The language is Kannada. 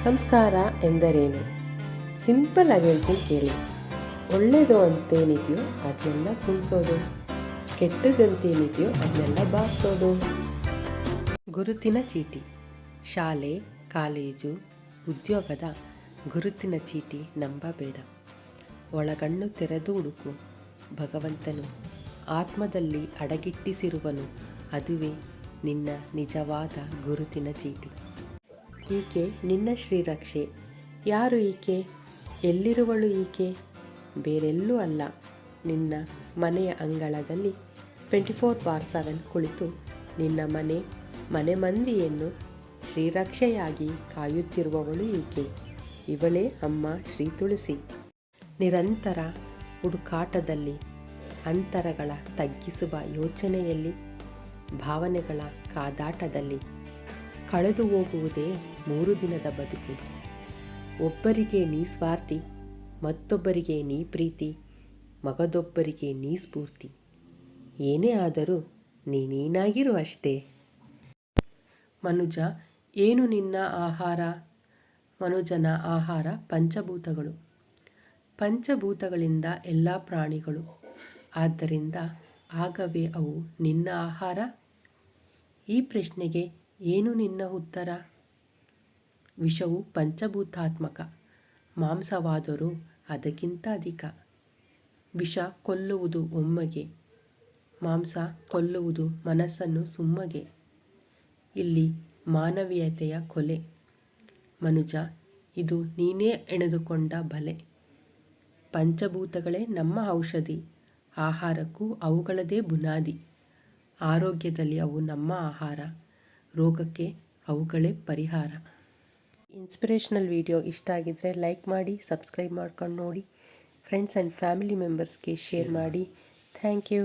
ಸಂಸ್ಕಾರ ಎಂದರೇನು? ಸಿಂಪಲ್ ಆಗಿ ಹೇಳ್ತೀನಿ ಕೇಳಿ. ಒಳ್ಳೆಯದು ಅಂತೇನಿದೆಯೋ ಅದನ್ನೆಲ್ಲ ಕುಣಿಸೋದು, ಕೆಟ್ಟದಂತೇನಿದೆಯೋ ಅದನ್ನೆಲ್ಲ ಬಾರಿಸೋದು. ಗುರುತಿನ ಚೀಟಿ. ಶಾಲೆ, ಕಾಲೇಜು, ಉದ್ಯೋಗದ ಗುರುತಿನ ಚೀಟಿ ನಂಬಬೇಡ. ಒಳಗಣ್ಣು ತೆರೆದು ಹುಡುಕು. ಭಗವಂತನು ಆತ್ಮದಲ್ಲಿ ಅಡಗಿಟ್ಟಿಸಿರುವನು. ಅದುವೇ ನಿನ್ನ ನಿಜವಾದ ಗುರುತಿನ ಚೀಟಿ. ಈಕೆ ನಿನ್ನ ಶ್ರೀರಕ್ಷೆ. ಯಾರು ಈಕೆ? ಎಲ್ಲಿರುವಳು ಈಕೆ? ಬೇರೆಲ್ಲೂ ಅಲ್ಲ, ನಿನ್ನ ಮನೆಯ ಅಂಗಳದಲ್ಲಿ 24/7 ಕುಳಿತು ನಿನ್ನ ಮನೆ ಮಂದಿಯನ್ನು ಶ್ರೀರಕ್ಷೆಯಾಗಿ ಕಾಯುತ್ತಿರುವವಳು ಈಕೆ. ಇವಳೇ ಅಮ್ಮ ಶ್ರೀ ತುಳಸಿ. ನಿರಂತರ ಹುಡುಕಾಟದಲ್ಲಿ, ಅಂತರಗಳ ತಗ್ಗಿಸುವ ಯೋಚನೆಯಲ್ಲಿ, ಭಾವನೆಗಳ ಕಾದಾಟದಲ್ಲಿ ಕಳೆದು ಹೋಗುವುದೇ 3 ದಿನದ ಬದುಕು. ಒಬ್ಬರಿಗೆ ನೀ ಸ್ವಾರ್ಥಿ, ಮತ್ತೊಬ್ಬರಿಗೆ ನೀ ಪ್ರೀತಿ, ಮಗದೊಬ್ಬರಿಗೆ ನೀ ಸ್ಫೂರ್ತಿ. ಏನೇ ಆದರೂ ನೀನಾಗಿರು ಅಷ್ಟೇ. ಮನುಜ, ಏನು ನಿನ್ನ ಆಹಾರ? ಮನುಜನ ಆಹಾರ ಪಂಚಭೂತಗಳು. ಪಂಚಭೂತಗಳಿಂದ ಎಲ್ಲ ಪ್ರಾಣಿಗಳು. ಆದ್ದರಿಂದ ಆಗವೇ ಅವು ನಿನ್ನ ಆಹಾರ? ಈ ಪ್ರಶ್ನೆಗೆ ಏನು ನಿನ್ನ ಉತ್ತರ? ವಿಷವು ಪಂಚಭೂತಾತ್ಮಕ, ಮಾಂಸವಾದರೂ ಅದಕ್ಕಿಂತ ಅಧಿಕ. ವಿಷ ಕೊಲ್ಲುವುದು ಒಮ್ಮೆಗೆ, ಮಾಂಸ ಕೊಲ್ಲುವುದು ಮನಸ್ಸನ್ನು ಸುಮ್ಮಗೆ. ಇಲ್ಲಿ ಮಾನವೀಯತೆಯ ಕೊಲೆ. ಮನುಜ, ಇದು ನೀನೇ ಎಣೆದುಕೊಂಡ ಬಲೆ. ಪಂಚಭೂತಗಳೇ ನಮ್ಮ ಔಷಧಿ. ಆಹಾರಕ್ಕೂ ಅವುಗಳದೇ ಬುನಾದಿ. ಆರೋಗ್ಯದಲ್ಲಿ ಅವು ನಮ್ಮ ಆಹಾರ, ರೋಗಕ್ಕೆ ಅವುಗಳೇ ಪರಿಹಾರ. ಇನ್ಸ್ಪಿರೇಷನಲ್ ವಿಡಿಯೋ ಇಷ್ಟ ಆಗಿದ್ದರೆ ಲೈಕ್ ಮಾಡಿ, ಸಬ್ಸ್ಕ್ರೈಬ್ ಮಾಡ್ಕೊಂಡು ನೋಡಿ. ಫ್ರೆಂಡ್ಸ್ ಆ್ಯಂಡ್ ಫ್ಯಾಮಿಲಿ ಮೆಂಬರ್ಸ್ಗೆ ಶೇರ್ ಮಾಡಿ. Thank you.